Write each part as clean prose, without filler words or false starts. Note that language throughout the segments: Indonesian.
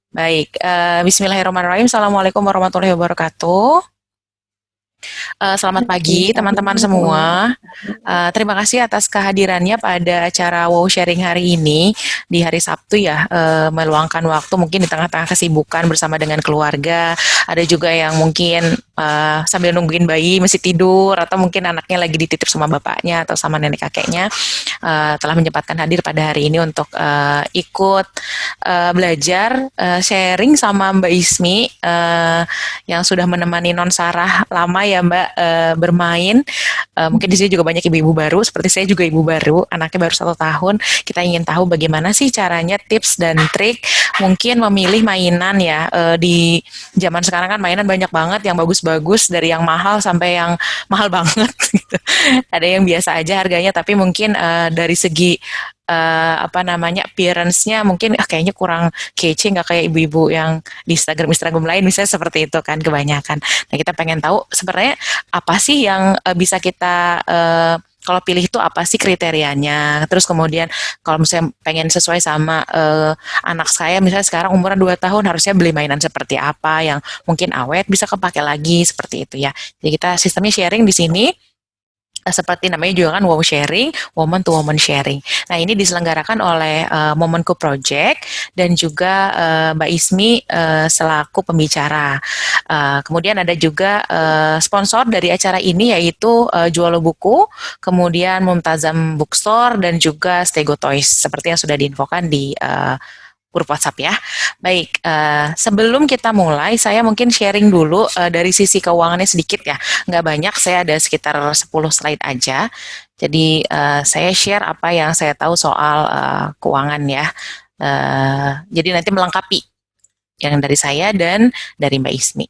Baik, Bismillahirrahmanirrahim. Assalamualaikum warahmatullahi wabarakatuh. Selamat pagi teman-teman semua. Terima kasih atas kehadirannya pada acara Wow Sharing hari ini di hari Sabtu ya, meluangkan waktu mungkin di tengah-tengah kesibukan bersama dengan keluarga. Ada juga yang mungkin sambil nungguin bayi masih tidur atau mungkin anaknya lagi dititip sama bapaknya atau sama nenek kakeknya, telah menyempatkan hadir pada hari ini untuk ikut belajar sharing sama Mbak Ismi yang sudah menemani Non Sarah lama ya Mbak bermain. Mungkin di sini juga banyak ibu-ibu baru, seperti saya juga ibu baru, anaknya baru 1 tahun. Kita ingin tahu bagaimana sih caranya, tips dan trik mungkin memilih mainan ya. Di zaman sekarang kan mainan banyak banget yang bagus-bagus, dari yang mahal sampai yang mahal banget gitu. Ada yang biasa aja harganya, tapi mungkin dari segi apa namanya appearance-nya mungkin kayaknya kurang kece, nggak kayak ibu-ibu yang di Instagram lain misalnya, seperti itu kan kebanyakan. Nah, kita pengen tahu sebenarnya apa sih yang bisa kita kalau pilih itu apa sih kriterianya. Terus kemudian kalau misalnya pengen sesuai sama anak saya, misalnya sekarang umuran 2 tahun, harusnya beli mainan seperti apa yang mungkin awet bisa kepake lagi, seperti itu ya. Jadi kita sistemnya sharing di sini, seperti namanya juga kan wow sharing, woman to woman sharing. Nah, ini diselenggarakan oleh Momenku Project dan juga Mbak Ismi selaku pembicara. Kemudian ada juga sponsor dari acara ini, yaitu Jualo Buku, kemudian Mumtazam Bookstore dan juga Stego Toys, seperti yang sudah diinfokan di grup WhatsApp ya. Baik, sebelum kita mulai, saya mungkin sharing dulu dari sisi keuangannya sedikit ya. Nggak banyak, saya ada sekitar 10 slide aja. Jadi saya share apa yang saya tahu soal keuangan ya. Jadi nanti melengkapi yang dari saya dan dari Mbak Ismi.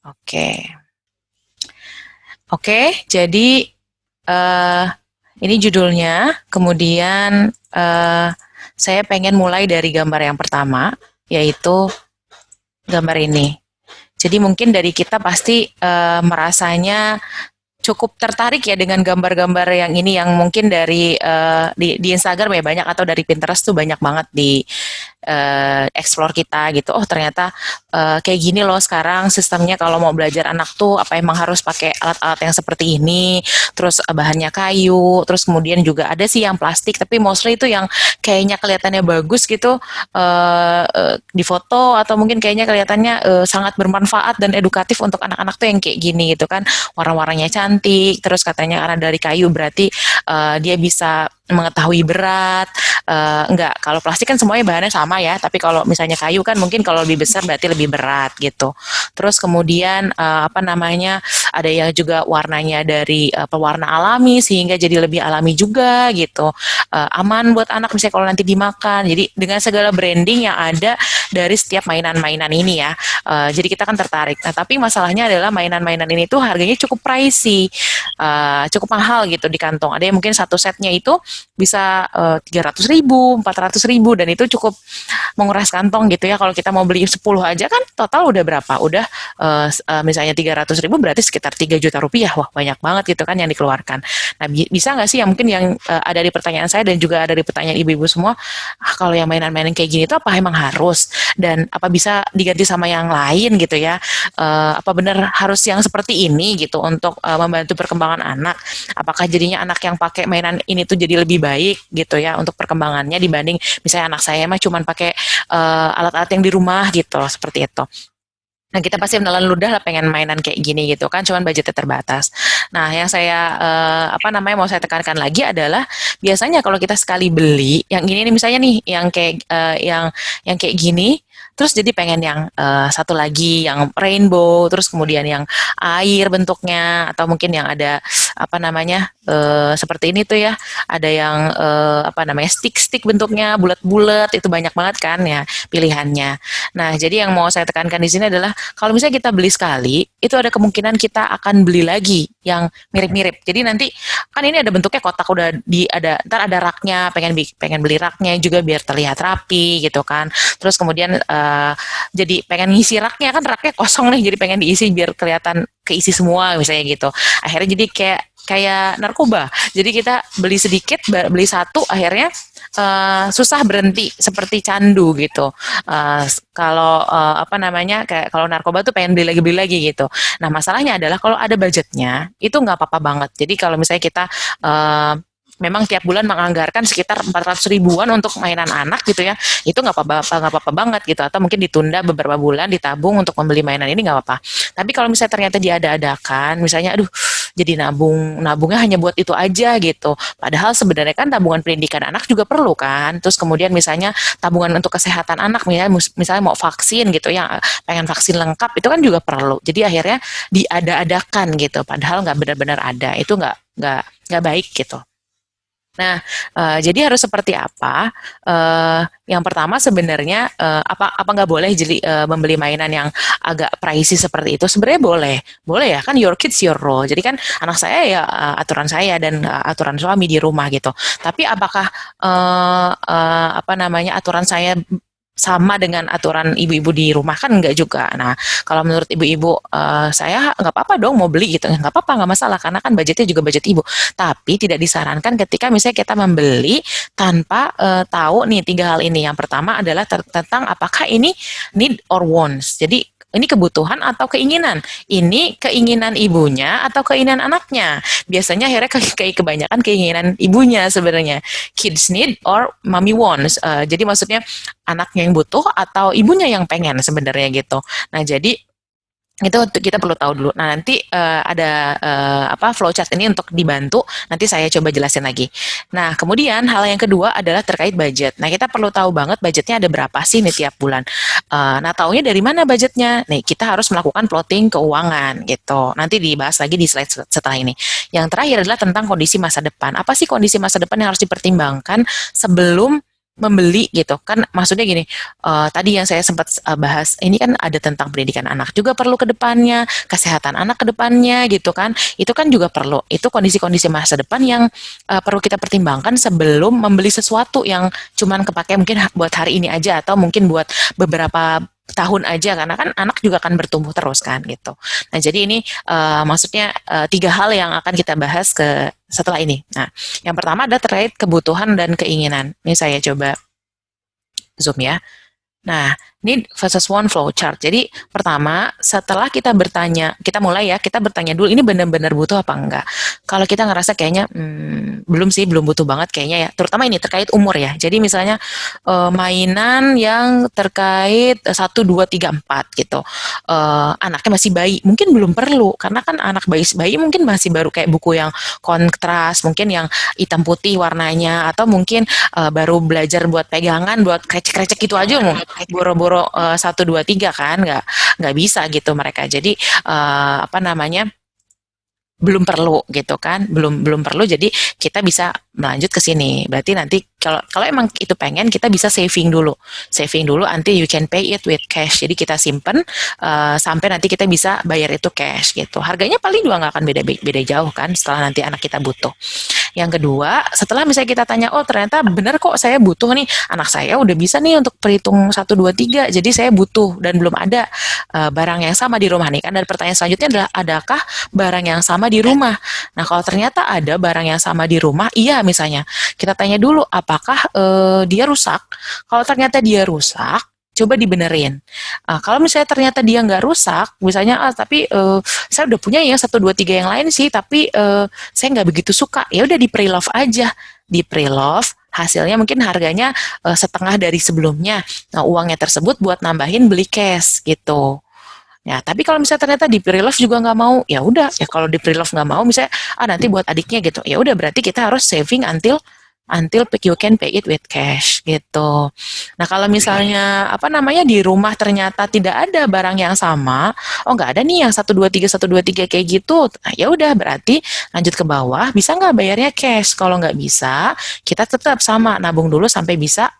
Oke, oke. Jadi uh, ini judulnya. Kemudian saya pengen mulai dari gambar yang pertama, yaitu gambar ini. Jadi mungkin dari kita pasti merasanya cukup tertarik ya dengan gambar-gambar yang ini, yang mungkin dari di Instagram ya banyak, atau dari Pinterest tuh banyak banget di explore kita gitu. Oh, ternyata kayak gini loh sekarang sistemnya kalau mau belajar anak tuh, apa emang harus pakai alat-alat yang seperti ini, terus bahannya kayu, terus kemudian juga ada sih yang plastik, tapi mostly itu yang kayaknya kelihatannya bagus gitu di foto, atau mungkin kayaknya kelihatannya sangat bermanfaat dan edukatif untuk anak-anak tuh yang kayak gini gitu kan, warna-warnanya cantik, terus katanya karena dari kayu berarti dia bisa mengetahui berat. Enggak, kalau plastik kan semuanya bahannya sama ya, tapi kalau misalnya kayu kan mungkin kalau lebih besar berarti lebih berat gitu. Terus kemudian apa namanya, ada yang juga warnanya dari pewarna alami sehingga jadi lebih alami juga gitu. Aman buat anak misalnya kalau nanti dimakan. Jadi dengan segala branding yang ada dari setiap mainan-mainan ini ya. Jadi kita kan tertarik. Nah, tapi masalahnya adalah mainan-mainan ini tuh harganya cukup pricey, cukup mahal gitu di kantong. Ada yang mungkin satu setnya itu bisa 300.000, 400.000, dan itu cukup menguras kantong gitu ya. Kalau kita mau beli 10 aja kan total udah berapa? Udah misalnya 300.000 berarti sekitar 3 juta rupiah. Wah, banyak banget gitu kan yang dikeluarkan. Nah, bisa nggak sih yang mungkin yang ada di pertanyaan saya dan juga ada di pertanyaan ibu-ibu semua, kalau yang mainan-mainan kayak gini itu apa emang harus? Dan apa bisa diganti sama yang lain gitu ya? Apa benar harus yang seperti ini gitu untuk membantu perkembangan anak? Apakah jadinya anak yang pakai mainan ini tuh jadi lebih baik gitu ya untuk perkembangannya, dibanding misalnya anak saya mah cuman pakai alat-alat yang di rumah gitu, seperti itu. Nah, kita pasti menelan ludah lah pengen mainan kayak gini gitu kan, cuman budgetnya terbatas. Nah, yang saya apa namanya mau saya tekankan lagi adalah, biasanya kalau kita sekali beli yang ini nih, misalnya nih yang kayak yang kayak gini, terus jadi pengen yang satu lagi yang rainbow, terus kemudian yang air bentuknya, atau mungkin yang ada apa namanya seperti ini tuh ya, ada yang apa namanya stick-stick bentuknya bulat-bulat, itu banyak banget kan ya pilihannya. Nah, jadi yang mau saya tekankan di sini adalah, kalau misalnya kita beli sekali, itu ada kemungkinan kita akan beli lagi yang mirip-mirip. Jadi nanti kan ini ada bentuknya kotak, udah di ada, ntar ada raknya, pengen beli raknya juga biar terlihat rapi gitu kan. Terus kemudian jadi pengen ngisi raknya, kan raknya kosong nih, jadi pengen diisi biar kelihatan keisi semua misalnya gitu. Akhirnya jadi kayak kayak narkoba. Jadi kita beli sedikit, beli satu, akhirnya susah berhenti seperti candu gitu. Kalau apa namanya kayak kalau narkoba tuh pengen beli lagi gitu. Nah masalahnya adalah kalau ada budgetnya itu nggak apa-apa banget. Jadi kalau misalnya kita uh, memang tiap bulan menganggarkan sekitar 400 ribuan untuk mainan anak gitu ya, itu nggak apa-apa banget gitu. Atau mungkin ditunda beberapa bulan, ditabung untuk membeli mainan ini nggak apa-apa. Tapi kalau misalnya ternyata diada-adakan, misalnya aduh jadi nabungnya hanya buat itu aja gitu. Padahal sebenarnya kan tabungan pendidikan anak juga perlu kan. Terus kemudian misalnya tabungan untuk kesehatan anak, misalnya mau vaksin gitu ya, pengen vaksin lengkap itu kan juga perlu. Jadi akhirnya diada-adakan gitu. Padahal nggak benar-benar ada. Itu nggak baik gitu. Nah, jadi harus seperti apa? Yang pertama sebenarnya apa nggak boleh membeli mainan yang agak pricey seperti itu? Sebenarnya boleh, boleh ya kan your kids your role. Jadi kan anak saya ya aturan saya dan aturan suami di rumah gitu. Tapi apakah apa namanya aturan saya sama dengan aturan ibu-ibu di rumah kan enggak juga. Nah, kalau menurut ibu-ibu saya nggak apa-apa dong mau beli gitu, nggak apa-apa nggak masalah karena kan budgetnya juga budget ibu. Tapi tidak disarankan ketika misalnya kita membeli tanpa tahu nih tiga hal ini. Yang pertama adalah tentang apakah ini need or wants. Jadi ini kebutuhan atau keinginan. Ini keinginan ibunya atau keinginan anaknya. Biasanya akhirnya kebanyakan keinginan ibunya sebenarnya. Kids need or mommy wants. Jadi maksudnya anaknya yang butuh atau ibunya yang pengen sebenarnya gitu. Nah, jadi itu kita perlu tahu dulu. Nah, nanti ada apa flowchart ini untuk dibantu. Nanti saya coba jelasin lagi. Nah, kemudian hal yang kedua adalah terkait budget. Nah, kita perlu tahu banget budgetnya ada berapa sih nih tiap bulan. Nah, taunya dari mana budgetnya? Nih, kita harus melakukan plotting keuangan gitu. Nanti dibahas lagi di slide setelah ini. Yang terakhir adalah tentang kondisi masa depan. Apa sih kondisi masa depan yang harus dipertimbangkan sebelum membeli gitu kan maksudnya gini tadi yang saya sempat bahas ini kan ada tentang pendidikan anak juga perlu ke depannya kesehatan anak ke depannya gitu kan itu kan juga perlu itu kondisi-kondisi masa depan yang perlu kita pertimbangkan sebelum membeli sesuatu yang cuman kepake mungkin buat hari ini aja atau mungkin buat beberapa tahun aja karena kan anak juga akan bertumbuh terus kan gitu. Nah jadi ini maksudnya tiga hal yang akan kita bahas ke setelah ini. Nah yang pertama adalah terkait kebutuhan dan keinginan. Ini saya coba zoom ya. Nah, ini versus one flow chart. Jadi pertama, setelah kita bertanya, kita mulai ya, kita bertanya dulu ini benar-benar butuh apa enggak. Kalau kita ngerasa kayaknya belum sih, belum butuh banget kayaknya ya. Terutama ini terkait umur ya. Jadi misalnya mainan yang terkait 1, 2, 3, 4 gitu. Anaknya masih bayi, mungkin belum perlu karena kan anak bayi mungkin masih baru kayak buku yang kontras, mungkin yang hitam putih warnanya atau mungkin baru belajar buat pegangan, buat krecek-krecek gitu aja mau boro-boro 1, 2, 3 kan nggak bisa gitu mereka. Jadi apa namanya belum perlu gitu kan belum belum perlu jadi kita bisa melanjut ke sini berarti nanti kalau kalau emang itu pengen kita bisa saving dulu until you can pay it with cash jadi kita simpen sampai nanti kita bisa bayar itu cash gitu harganya paling juga nggak akan beda jauh kan setelah nanti anak kita butuh yang kedua setelah misalnya kita tanya oh ternyata benar kok saya butuh nih anak saya udah bisa nih untuk perhitung 1, 2, 3 jadi saya butuh dan belum ada barang yang sama di rumah nih kan dan pertanyaan selanjutnya adalah adakah barang yang sama di rumah. Nah, kalau ternyata ada barang yang sama di rumah, iya misalnya. Kita tanya dulu apakah dia rusak. Kalau ternyata dia rusak, coba dibenerin. Kalau misalnya ternyata dia nggak rusak, misalnya tapi saya udah punya ya 1, 2, 3 yang lain sih, tapi saya nggak begitu suka. Ya udah di pre-love aja, di pre-love hasilnya mungkin harganya setengah dari sebelumnya. Nah, uangnya tersebut buat nambahin beli cash gitu. Ya, tapi kalau misalnya ternyata di pre-love juga nggak mau, ya udah. Ya kalau di pre-love nggak mau, misalnya nanti buat adiknya gitu. Ya udah berarti kita harus saving until you can pay it with cash gitu. Nah kalau misalnya apa namanya di rumah ternyata tidak ada barang yang sama, oh nggak ada nih yang 1, 2, 3 kayak gitu, nah, ya udah berarti lanjut ke bawah bisa nggak bayarnya cash? Kalau nggak bisa, kita tetap sama nabung dulu sampai bisa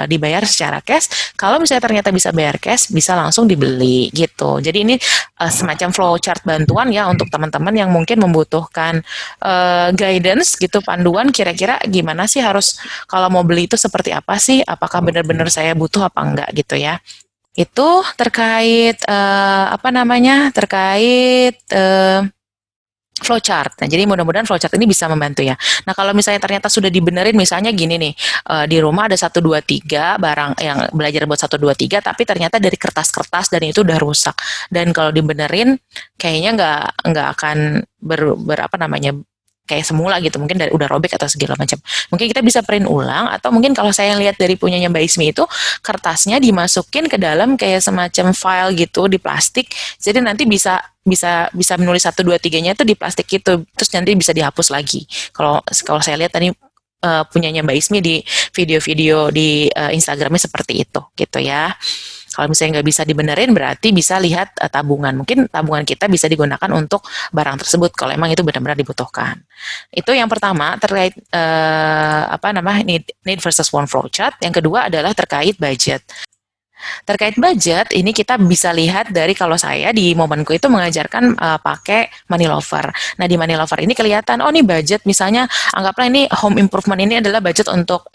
dibayar secara cash. Kalau misalnya ternyata bisa bayar cash, bisa langsung dibeli gitu. Jadi ini semacam flow chart bantuan ya untuk teman-teman yang mungkin membutuhkan guidance gitu panduan kira-kira gimana sih harus kalau mau beli itu seperti apa sih apakah benar-benar saya butuh apa enggak gitu ya itu terkait apa namanya terkait flowchart. Nah, jadi mudah-mudahan flowchart ini bisa membantu ya. Nah, kalau misalnya ternyata sudah dibenerin, misalnya gini nih, di rumah ada satu 2 3 barang yang belajar buat satu 2 3, tapi ternyata dari kertas-kertas dan itu udah rusak. Dan kalau dibenerin, kayaknya nggak akan apa namanya, kayak semula gitu, mungkin dari udah robek atau segala macam. Mungkin kita bisa print ulang, atau mungkin kalau saya lihat dari punyanya Mbak Ismi itu, kertasnya dimasukin ke dalam kayak semacam file gitu di plastik, jadi nanti bisa bisa bisa menulis satu dua tiganya itu di plastik itu, terus nanti bisa dihapus lagi. Kalau kalau saya lihat tadi punyanya Mbak Ismi di video-video di Instagramnya seperti itu gitu ya. Kalau misalnya nggak bisa dibenerin, berarti bisa lihat tabungan. Mungkin tabungan kita bisa digunakan untuk barang tersebut kalau emang itu benar-benar dibutuhkan. Itu yang pertama terkait apa namanya need versus want flowchart. Yang kedua adalah terkait budget. Terkait budget, ini kita bisa lihat dari kalau saya di momenku itu mengajarkan pakai money lover. Nah, di money lover ini kelihatan, oh ini budget misalnya, anggaplah ini home improvement ini adalah budget untuk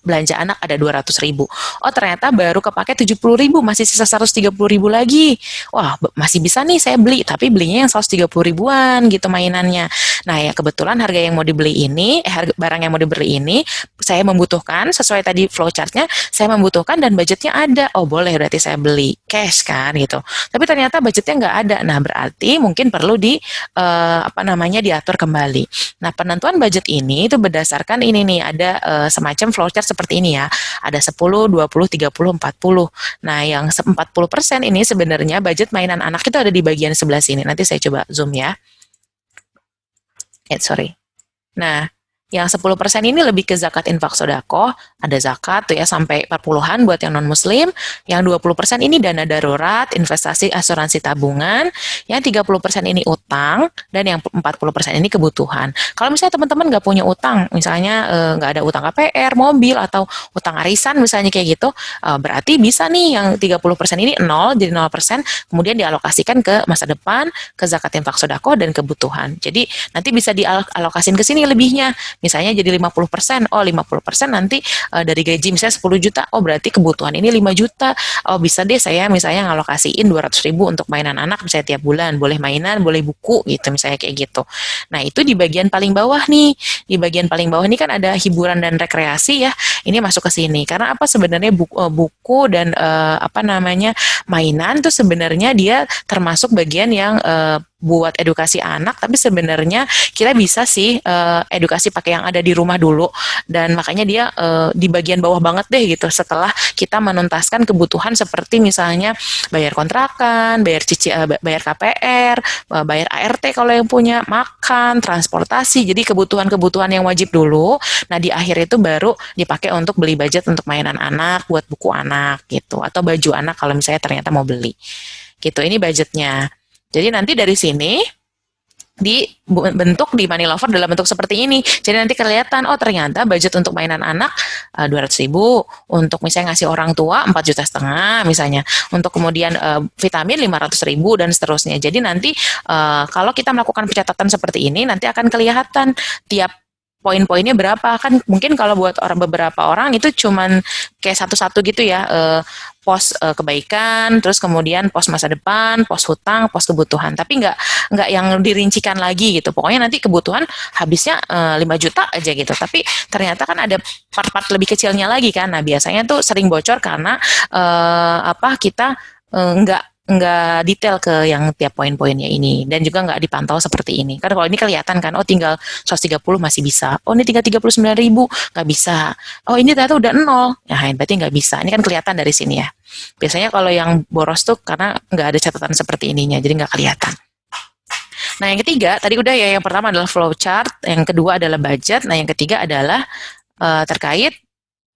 belanja anak ada 200.000. Oh, ternyata baru kepake 70.000, masih sisa 130.000 lagi. Wah, masih bisa nih saya beli, tapi belinya yang 130 ribuan gitu mainannya. Nah, ya kebetulan harga yang mau dibeli ini, harga barang yang mau dibeli ini, saya membutuhkan sesuai tadi flowchartnya, saya membutuhkan dan budgetnya ada. Oh, boleh berarti saya beli cash kan gitu. Tapi ternyata budgetnya nggak ada. Nah, berarti mungkin perlu di apa namanya diatur kembali. Nah, penentuan budget ini itu berdasarkan ini nih, ada semacam flowchart seperti ini ya. Ada 10, 20, 30, 40. Nah, yang 40% ini sebenarnya budget mainan anak itu ada di bagian sebelah sini. Nanti saya coba zoom ya. Sorry. Nah, yang 10% ini lebih ke zakat infak sodako, ada zakat tuh ya sampai 40-an buat yang non-muslim, yang 20% ini dana darurat, investasi, asuransi tabungan, yang 30% ini utang, dan yang 40% ini kebutuhan. Kalau misalnya teman-teman nggak punya utang, misalnya nggak ada utang KPR, mobil, atau utang arisan misalnya kayak gitu, berarti bisa nih yang 30% ini 0, jadi 0%, kemudian dialokasikan ke masa depan, ke zakat infak sodako, dan kebutuhan. Jadi nanti bisa dialokasin ke sini lebihnya. Misalnya jadi 50%, oh 50% nanti dari gaji misalnya 10 juta, oh berarti kebutuhan ini 5 juta, oh bisa deh saya misalnya ngalokasiin 200.000 untuk mainan anak misalnya tiap bulan, boleh mainan, boleh buku gitu misalnya kayak gitu. Nah itu di bagian paling bawah nih, di bagian paling bawah ini kan ada hiburan dan rekreasi ya, ini masuk ke sini, karena apa sebenarnya buku dan apa namanya mainan tuh sebenarnya dia termasuk bagian yang buat edukasi anak, tapi sebenarnya kita bisa sih edukasi pakai yang ada di rumah dulu, dan makanya dia di bagian bawah banget deh gitu, setelah kita menuntaskan kebutuhan seperti misalnya bayar kontrakan, bayar bayar KPR, bayar ART kalau yang punya, makan, transportasi, jadi kebutuhan-kebutuhan yang wajib dulu. Nah di akhir itu baru dipakai untuk beli budget untuk mainan anak, buat buku anak gitu, atau baju anak kalau misalnya ternyata mau beli gitu. Ini budgetnya. Jadi nanti dari sini dibentuk di money lover dalam bentuk seperti ini. Jadi nanti kelihatan, oh ternyata budget untuk mainan anak 200.000, untuk misalnya ngasih orang tua 4,5 juta misalnya, untuk kemudian vitamin 500.000 dan seterusnya. Jadi nanti kalau kita melakukan pencatatan seperti ini, nanti akan kelihatan tiap poin-poinnya berapa. Kan mungkin kalau buat beberapa orang itu cuman kayak satu-satu gitu ya, pos kebaikan, terus kemudian pos masa depan, pos hutang, pos kebutuhan. Tapi nggak yang dirincikan lagi gitu. Pokoknya nanti kebutuhan habisnya 5 juta aja gitu. Tapi ternyata kan ada part-part lebih kecilnya lagi kan. Nah biasanya tuh sering bocor karena apa kita nggak detail ke yang tiap poin-poinnya ini, dan juga nggak dipantau seperti ini. Karena kalau ini kelihatan kan, oh tinggal 130 masih bisa, oh ini tinggal 39.000 nggak bisa, oh ini ternyata udah nol, ya berarti nggak bisa. Ini kan kelihatan dari sini ya. Biasanya kalau yang boros tuh karena nggak ada catatan seperti ininya, jadi nggak kelihatan. Nah yang ketiga, tadi udah ya, yang pertama adalah flowchart, yang kedua adalah budget, nah yang ketiga adalah terkait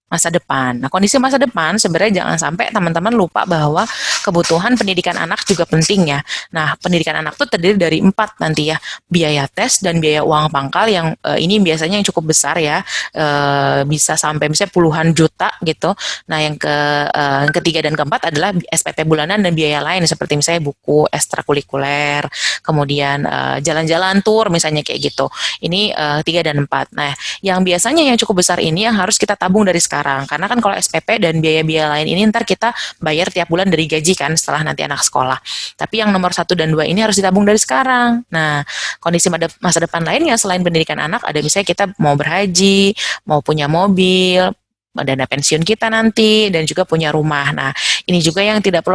masa depan. Nah, kondisi masa depan sebenarnya jangan sampai teman-teman lupa bahwa kebutuhan pendidikan anak juga penting ya. Nah, pendidikan anak tuh terdiri dari 4 nanti ya, biaya tes dan biaya uang pangkal yang ini biasanya yang cukup besar ya, bisa sampai misalnya puluhan juta gitu. Nah, yang ketiga dan keempat adalah SPP bulanan dan biaya lain seperti misalnya buku ekstrakurikuler, kemudian jalan-jalan tur misalnya kayak gitu. Ini 3 dan 4. Nah, yang biasanya yang cukup besar ini yang harus kita tabung dari sekarang sekarang. Karena kan kalau SPP dan biaya-biaya lain ini ntar kita bayar tiap bulan dari gaji kan setelah nanti anak sekolah. Tapi yang nomor 1 dan 2 ini harus ditabung dari sekarang. Nah, kondisi masa depan lainnya selain pendidikan anak, ada misalnya kita mau berhaji, mau punya mobil, dana pensiun kita nanti, dan juga punya rumah. Nah, ini juga yang tidak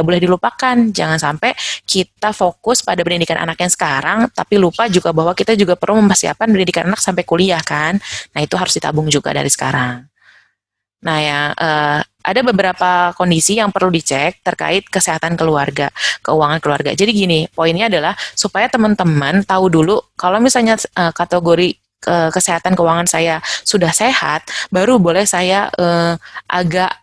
boleh dilupakan. Jangan sampai kita fokus pada pendidikan anak yang sekarang, tapi lupa juga bahwa kita juga perlu mempersiapkan pendidikan anak sampai kuliah kan. Nah, itu harus ditabung juga dari sekarang. Nah, ada beberapa kondisi yang perlu dicek terkait kesehatan keluarga, keuangan keluarga. Jadi gini, poinnya adalah supaya teman-teman tahu dulu kalau misalnya kategori kesehatan keuangan saya sudah sehat, baru boleh saya agak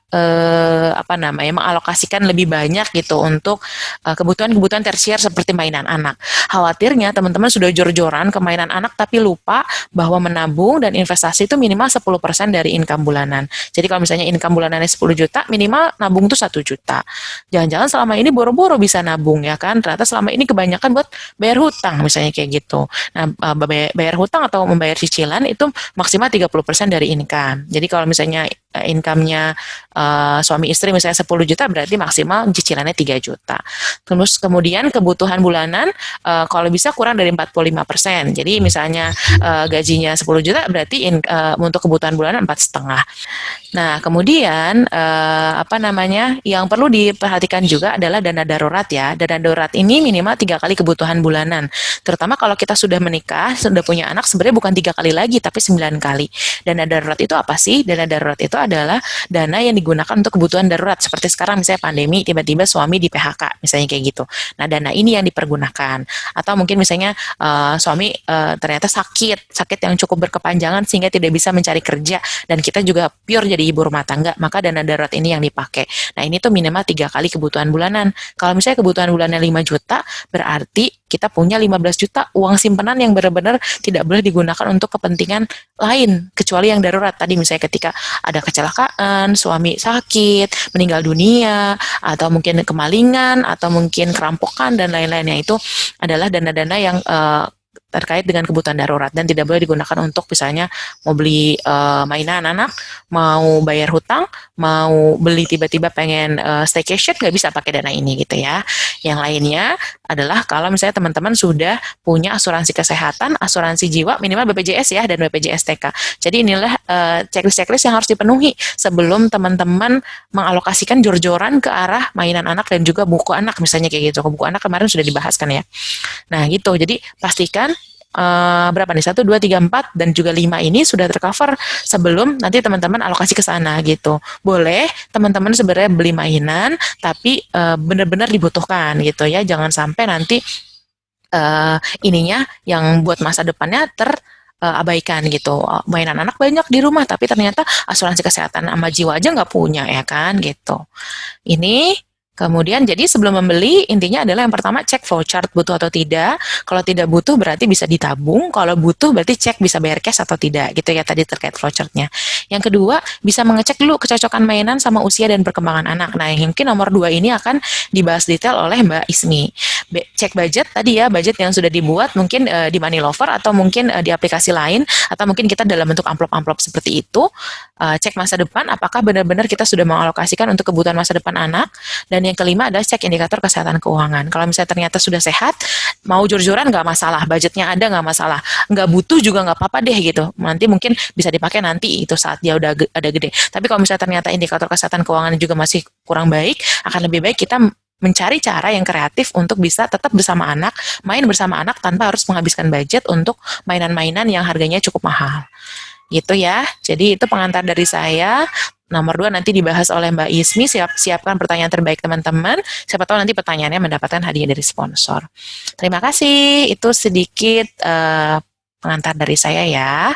apa namanya mengalokasikan lebih banyak gitu untuk kebutuhan-kebutuhan tersier seperti mainan anak. Khawatirnya teman-teman sudah jor-joran ke mainan anak tapi lupa bahwa menabung dan investasi itu minimal 10% dari income bulanan. Jadi kalau misalnya income bulanannya 10 juta, minimal nabung tuh 1 juta. Jangan-jangan selama ini boro-boro bisa nabung ya kan? Ternyata selama ini kebanyakan buat bayar hutang misalnya kayak gitu. Nah, bayar hutang atau membayar cicilan itu maksimal 30% dari income. Jadi kalau misalnya income-nya suami istri misalnya 10 juta berarti maksimal cicilannya 3 juta. Terus kemudian kebutuhan bulanan kalau bisa kurang dari 45%. Jadi misalnya gajinya 10 juta berarti untuk kebutuhan bulanan 4,5. Nah, kemudian apa namanya yang perlu diperhatikan juga adalah dana darurat ya. Dana darurat ini minimal 3 kali kebutuhan bulanan. Terutama kalau kita sudah menikah, sudah punya anak, sebenarnya bukan 3 kali lagi, tapi 9 kali. Dana darurat itu apa sih? Dana darurat itu adalah dana yang digunakan untuk kebutuhan darurat. Seperti sekarang misalnya pandemi, tiba-tiba suami di PHK, misalnya kayak gitu. Nah, dana ini yang dipergunakan. Atau mungkin misalnya suami ternyata sakit yang cukup berkepanjangan sehingga tidak bisa mencari kerja dan kita juga pure jadi ibu rumah tangga, maka dana darurat ini yang dipakai. Nah, ini tuh minimal 3 kali kebutuhan bulanan. Kalau misalnya kebutuhan bulannya 5 juta, berarti kita punya 15 juta uang simpanan yang benar-benar tidak boleh digunakan untuk kepentingan lain, kecuali yang darurat. Tadi misalnya ketika ada kecelakaan, suami sakit, meninggal dunia, atau mungkin kemalingan, atau mungkin kerampokan, dan lain-lainnya itu adalah dana-dana yang terkait dengan kebutuhan darurat dan tidak boleh digunakan untuk misalnya mau beli mainan anak, mau bayar hutang, mau beli tiba-tiba pengen staycation, nggak bisa pakai dana ini gitu ya. Yang lainnya adalah kalau misalnya teman-teman sudah punya asuransi kesehatan, asuransi jiwa minimal BPJS ya dan BPJS TK. Jadi inilah checklist-checklist yang harus dipenuhi sebelum teman-teman mengalokasikan jor-joran ke arah mainan anak dan juga buku anak misalnya kayak gitu. Buku anak kemarin sudah dibahas kan ya. Nah gitu, jadi pastikan berapa nih 1, 2, 3, 4 dan juga 5 ini sudah tercover sebelum nanti teman-teman alokasi ke sana gitu. Boleh teman-teman sebenarnya beli mainan tapi benar-benar dibutuhkan gitu ya. Jangan sampai nanti ininya yang buat masa depannya abaikan gitu. Mainan anak banyak di rumah tapi ternyata asuransi kesehatan sama jiwa aja nggak punya ya kan gitu. Ini kemudian jadi sebelum membeli intinya adalah yang pertama cek flowchart butuh atau tidak. Kalau tidak butuh berarti bisa ditabung. Kalau butuh berarti cek bisa bayar cash atau tidak gitu ya tadi terkait flowchartnya. Yang kedua bisa mengecek dulu kecocokan mainan sama usia dan perkembangan anak. Nah yang mungkin nomor 2 ini akan dibahas detail oleh Mbak Ismi. Cek budget tadi ya budget yang sudah dibuat mungkin di Money Lover atau mungkin di aplikasi lain atau mungkin kita dalam bentuk amplop-amplop seperti itu. Cek masa depan apakah benar-benar kita sudah mengalokasikan untuk kebutuhan masa depan anak. Dan yang kelima adalah cek indikator kesehatan keuangan. Kalau misalnya ternyata sudah sehat, mau jor-joran nggak masalah, budgetnya ada nggak masalah, nggak butuh juga nggak apa-apa deh gitu. Nanti mungkin bisa dipakai nanti itu saat dia udah ada gede. Tapi kalau misalnya ternyata indikator kesehatan keuangan juga masih kurang baik, akan lebih baik kita mencari cara yang kreatif untuk bisa tetap bersama anak, main bersama anak tanpa harus menghabiskan budget untuk mainan-mainan yang harganya cukup mahal. Gitu ya. Jadi itu pengantar dari saya. Nomor 2 nanti dibahas oleh Mbak Ismi. Siapkan pertanyaan terbaik teman-teman. Siapa tahu nanti pertanyaannya mendapatkan hadiah dari sponsor. Terima kasih. Itu sedikit pengantar dari saya ya.